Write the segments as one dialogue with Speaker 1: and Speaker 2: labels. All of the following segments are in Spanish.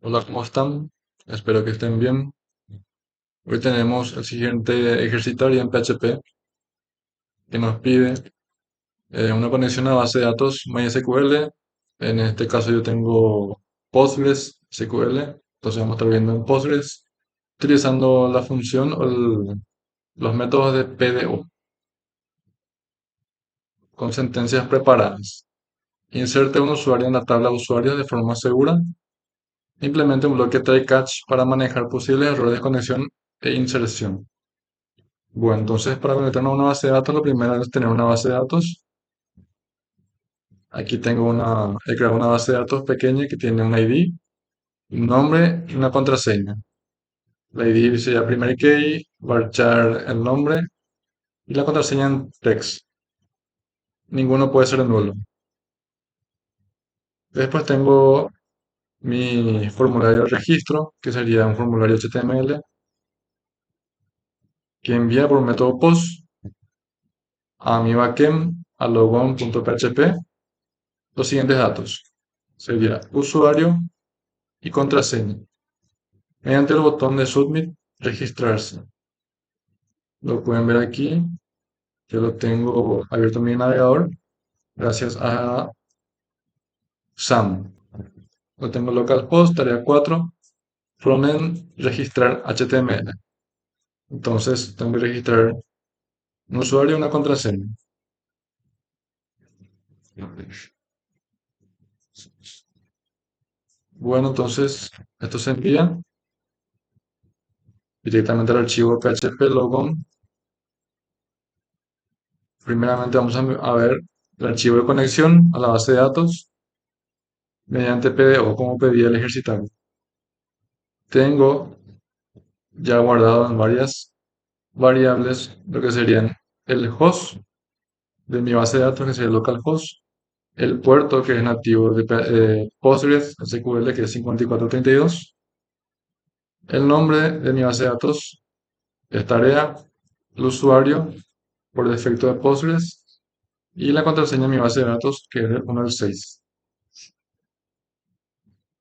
Speaker 1: Hola, ¿cómo están? Espero que estén bien. Hoy tenemos el siguiente ejercitario en PHP que nos pide una conexión a base de datos MySQL. En este caso yo tengo Postgres SQL, entonces vamos a estar viendo en Postgres utilizando la función o los métodos de PDO con sentencias preparadas. Inserte un usuario en la tabla de usuarios de forma segura. Implemente un bloque try catch para manejar posibles errores de conexión e inserción. Bueno, entonces para conectarnos a una base de datos, lo primero es tener una base de datos. Aquí he creado una base de datos pequeña que tiene un ID, un nombre y una contraseña. La ID sería primary key, varchar el nombre y la contraseña en text. Ninguno puede ser nulo. Después tengo mi formulario de registro, que sería un formulario HTML, que envía por método POST a mi backend, a logon.php, los siguientes datos. Sería usuario y contraseña. Mediante el botón de Submit, registrarse. Lo pueden ver aquí. Yo lo tengo abierto en mi navegador gracias a SAM. Lo tengo localhost, tarea 4, frontend, registrar HTML. Entonces tengo que registrar un usuario y una contraseña. Bueno, entonces esto se envía directamente al archivo php logon. Primeramente vamos a ver el archivo de conexión a la base de datos mediante PDO, como pedía el ejercitante. Tengo ya guardado en varias variables lo que serían el host de mi base de datos, que sería el localhost, el puerto que es nativo de Postgres SQL, que es 5432, el nombre de mi base de datos es tarea, el usuario por defecto de Postgres y la contraseña de mi base de datos, que es el 1 al 6.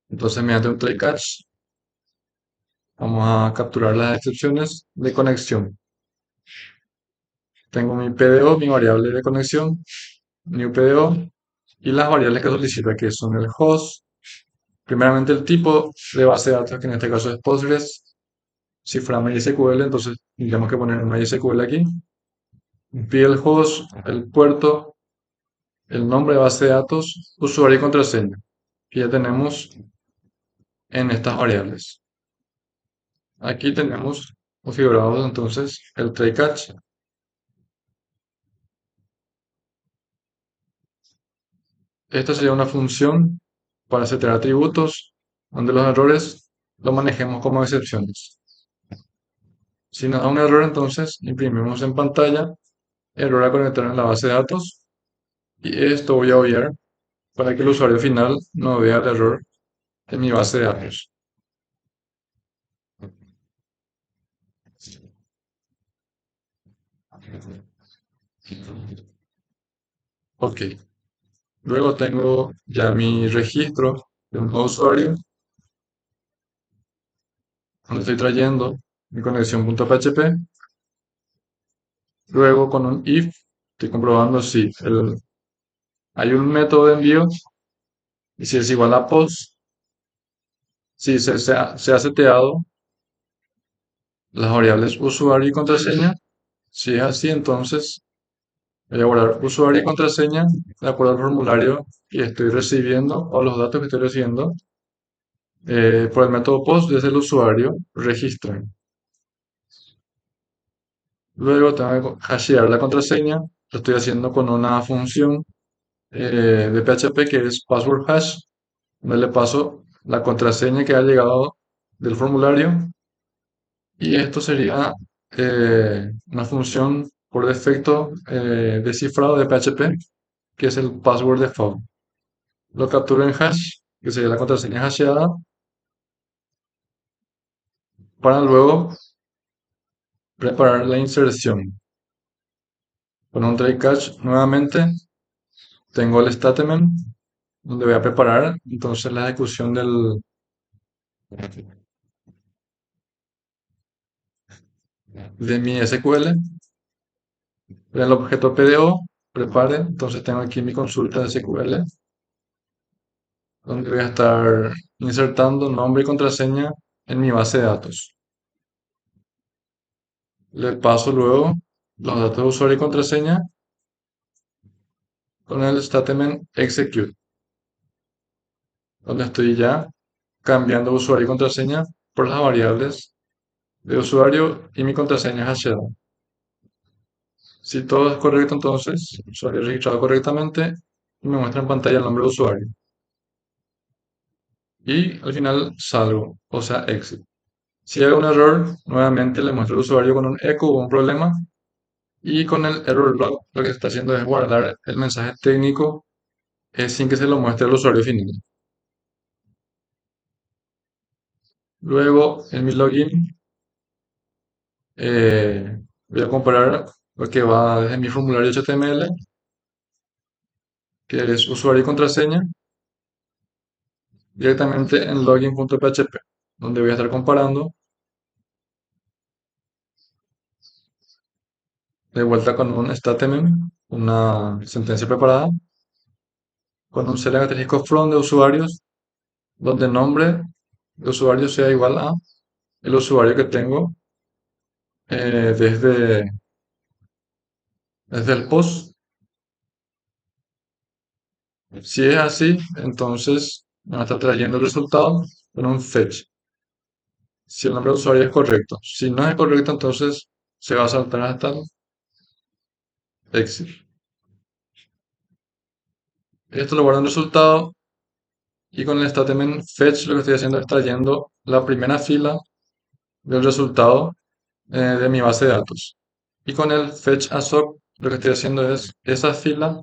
Speaker 1: Entonces, mediante un try catch, vamos a capturar las excepciones de conexión. Tengo mi PDO, mi variable de conexión, new PDO, y las variables que solicita, que son el host, primeramente el tipo de base de datos, que en este caso es Postgres. Si fuera MySQL, entonces tendríamos que poner MySQL aquí. Pide el host, el puerto, el nombre de base de datos, usuario y contraseña, que ya tenemos en estas variables. Aquí tenemos configurados entonces el try catch. Esta sería una función para setear atributos donde los errores los manejemos como excepciones. Si nos da un error, entonces imprimimos en pantalla error a conectar en la base de datos, y esto voy a obviar para que el usuario final no vea el error en mi base de datos. Ok, luego tengo ya mi registro de un nuevo usuario, donde estoy trayendo mi conexión.php. Luego con un if estoy comprobando si hay un método de envío y si es igual a post, si se ha seteado las variables usuario y contraseña. Si es así, entonces voy a guardar usuario y contraseña de acuerdo al formulario que estoy recibiendo o los datos que estoy recibiendo por el método post desde el usuario registra. Luego tengo que hashear la contraseña. Lo estoy haciendo con una función de PHP que es password hash, donde le paso la contraseña que ha llegado del formulario. Y esto sería una función por defecto de cifrado de PHP, que es el password default. Lo capturo en hash, que sería la contraseña hasheada, para luego preparar la inserción. Con un try catch nuevamente tengo el statement donde voy a preparar entonces la ejecución de mi SQL, el objeto PDO, prepare, entonces tengo aquí mi consulta de SQL, donde voy a estar insertando nombre y contraseña en mi base de datos. Le paso luego los datos de usuario y contraseña con el statement execute, donde estoy ya cambiando usuario y contraseña por las variables de usuario y mi contraseña hasheada. Si todo es correcto, entonces usuario registrado correctamente y me muestra en pantalla el nombre de usuario. Y al final salgo, o sea, exit. Si hay un error, nuevamente le muestro al usuario con un eco o un problema. Y con el error log lo que está haciendo es guardar el mensaje técnico sin que se lo muestre al usuario final. Luego, en mi login, voy a comparar lo que va desde mi formulario HTML, que es usuario y contraseña, directamente en login.php, donde voy a estar comparando de vuelta con un statement, una sentencia preparada, con un select asterisco from de usuarios, donde el nombre de usuario sea igual a el usuario que tengo desde el post. Si es así, entonces me va a estar trayendo el resultado con un fetch. Si el nombre de usuario es correcto. Si no es correcto, entonces se va a saltar hasta el exit. Esto lo guarda en resultado y con el statement fetch lo que estoy haciendo es trayendo la primera fila del resultado de mi base de datos. Y con el fetch assoc lo que estoy haciendo es esa fila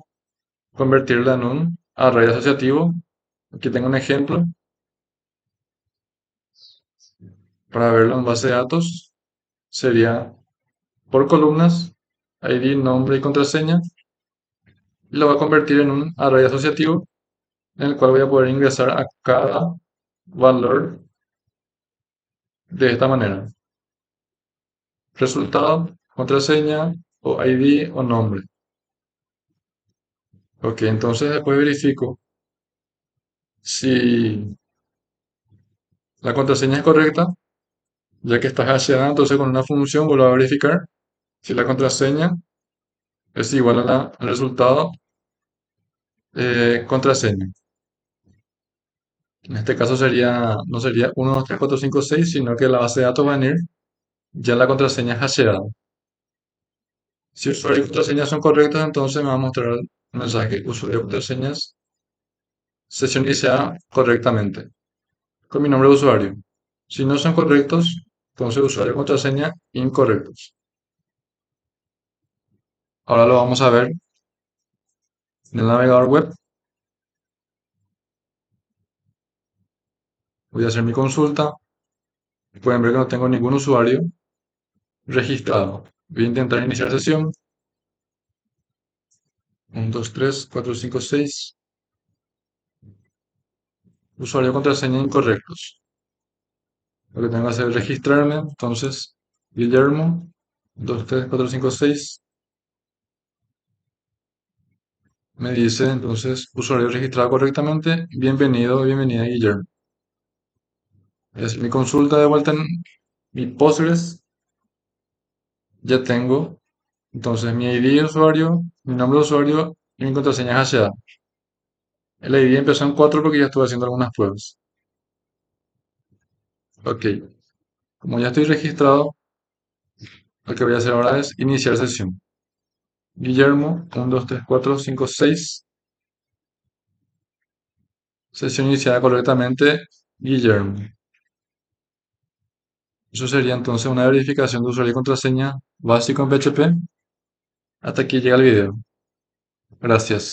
Speaker 1: convertirla en un array asociativo. Aquí tengo un ejemplo para verlo en base de datos. Sería por columnas, ID, nombre y contraseña, y lo voy a convertir en un array asociativo en el cual voy a poder ingresar a cada valor de esta manera. Resultado, contraseña o ID o nombre. Ok, entonces después verifico si la contraseña es correcta, ya que está hasheada, entonces con una función vuelvo a verificar si la contraseña es igual al resultado contraseña. En este caso no sería 1, 2, 3, 4, 5, 6, sino que la base de datos va a venir ya la contraseña hasheada. Si usuario y contraseña son correctos, entonces me va a mostrar el mensaje usuario y contraseñas sesión iniciada correctamente con mi nombre de usuario. Si no son correctos, entonces usuario y contraseña incorrectos. Ahora lo vamos a ver en el navegador web. Voy a hacer mi consulta. Pueden ver que no tengo ningún usuario registrado. Voy a intentar iniciar sesión. 1, 2, 3, 4, 5, 6. Usuario y contraseña incorrectos. Lo que tengo que hacer es registrarme. Entonces, Guillermo, 2, 3, 4, 5, 6. Me dice entonces, usuario registrado correctamente. Bienvenido, bienvenida, Guillermo. Es mi consulta de vuelta en mi Postgres. Ya tengo entonces mi ID de usuario, mi nombre de usuario y mi contraseña hasheada. El ID empezó en 4 porque ya estuve haciendo algunas pruebas. Ok, como ya estoy registrado, lo que voy a hacer ahora es iniciar sesión. Guillermo, 1, 2, 3, 4, 5, 6. Sesión iniciada correctamente, Guillermo. Eso sería entonces una verificación de usuario y contraseña básico en PHP. Hasta aquí llega el video. Gracias.